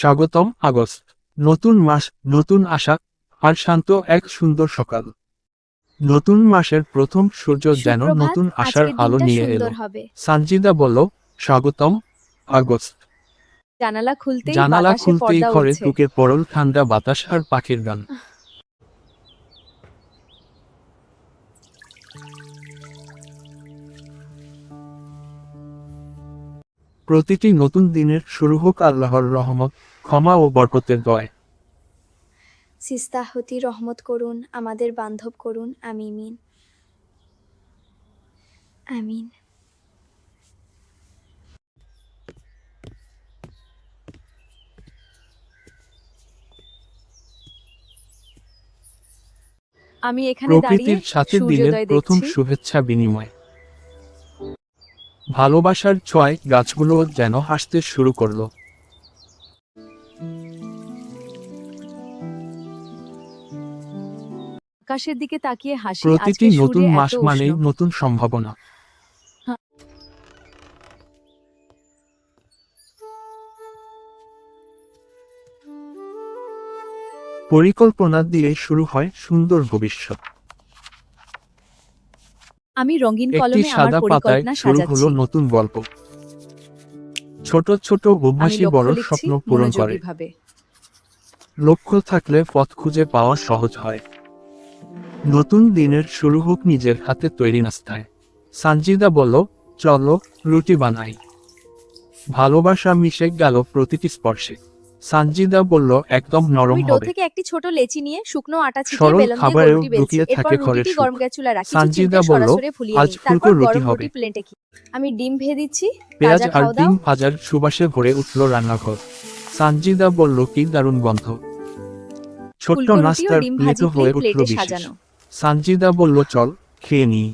স্বাগতম আগস্ট। নতুন মাস, নতুন আশা, আর শান্ত এক সুন্দর সকাল। নতুন মাসের প্রথম সূর্য যেন সুপ্রভাত, নতুন আশার আজকের আলো দিনটা নিয়ে এলো। সুন্দর হবে। সানজিদা বলল, স্বাগতম আগস্ট। জানালা খুলতেই জানালা বাতাসে খুলতেই পর্দা ঘরে উড়ছে। ঢুকে পরল ঠান্ডা বাতাস আর পাখির গান। প্রতিটি নতুন দিনের শুরু হোক আল্লাহর রহমত, ক্ষমা ও বরকতের দোয়ায়। সিস্তাহতি রহমত করুন, আমাদের বান্ধব করুন, আমিন আমিন। আমি এখানে দাঁড়িয়ে প্রকৃতির সাথে দিনের সূর্যোদয় প্রথম দেখছি। শুভেচ্ছা বিনিময়। ভালোবাসার ছোঁয়ায় গাছগুলো যেন হাসতে শুরু করলো। আকাশের দিকে তাকিয়ে হাসি, প্রতিটি আজকে নতুন সূর্যে মাস এত উষ্ণ। মানেই নতুন সম্ভাবনা। হ্যাঁ। পরিকল্পনা দিয়ে শুরু হয় সুন্দর ভবিষ্যৎ। আমি রঙিন একটি কলমে আমার সাদা পাতায় পরিকল্পনা শুরু হলো সাজাচ্ছি। নতুন গল্প। ছোট ছোট আমি অভ্যাসই বড় লক্ষ্য লিখছি স্বপ্ন পূরণ করে। মনোযোগীভাবে। লক্ষ্য থাকলে পথ খুঁজে পাওয়া সহজ হয়। নতুন দিনের শুরু হোক নিজের হাতে তৈরি নাস্তায়। সানজিদা বলল, চলো রুটি বানাই। ভালোবাসা মিশে গেল প্রতিটি স্পর্শে। সানজিদা বলল, একদম নরম আমি ডো হবে। থেকে একটি ছোট লেচি নিয়ে শুকনো আটা ছিটিয়ে সরল বেলন দিয়ে খাবারেও গোল রুটি বেলছি। লুকিয়ে এরপর থাকে ঘরের রুটিটি সুখ। গরম গ্যাস চুলায় রাখি, কিছু সানজিদা চিমটে বলল, সরাসরি ফুলিয়ে আজ নিই। ফুলকো তারপর রুটি গরম হবে। রুটি প্লেটে কি আমি ডিম ভেজে দিচ্ছি। পেঁয়াজ তাজা আর খাওয়া ডিম দাও। ভাজার সুবাসে ভরে উঠল রান্নাঘর। সানজিদা বলল, কি দারুণ গন্ধ। ছোট্ট ফুলকো রুটি ও নাস্তার ডিম ভাজি প্লেটও হয়ে উঠল প্লেটে বিশেষ। সাজানো। সানজিদা বলল, চল খেয়ে নিই।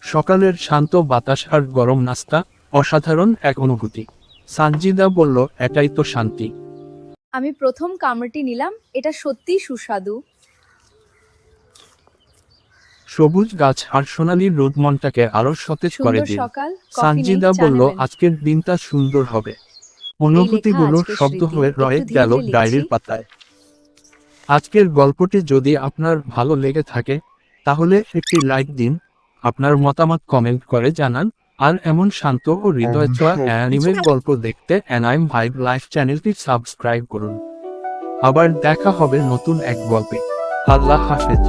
সকালের শান্ত বাতাস আর গরম নাস্তা, অসাধারণ এক অনুভূতি। সানজিদা বলল, এটাই তো শান্তি। আমি প্রথম কামড়টি নিলাম, এটা সত্যিই সুস্বাদু। সবুজ গাছ আর সোনালি রোদ মনটাকে আরো সতেজ করে সুন্দর দিল। সকাল, কফি নেই, সানজিদা চা বলল, নেবেন? আজকের দিনটা সুন্দর হবে। এই লেখা অনুভূতিগুলো আজকে শব্দ স্মৃতি, হয়ে রয়ে একটু ধীরে গেল ধীরে লিখছি। ডায়েরির পাতায়। আজকের গল্পটি যদি আপনার ভালো লেগে থাকে, তাহলে একটি লাইক দিন, আপনার মতামত কমেন্ট করে জানান, আর এমন শান্ত ও হৃদয় ছোঁয়া অ্যানিমের গল্প দেখতে অ্যানাইম ভাইব লাইফ চ্যানেলটি সাবস্ক্রাইব করুন। আবার দেখা হবে নতুন এক গল্পে। আল্লাহ হাফেজ।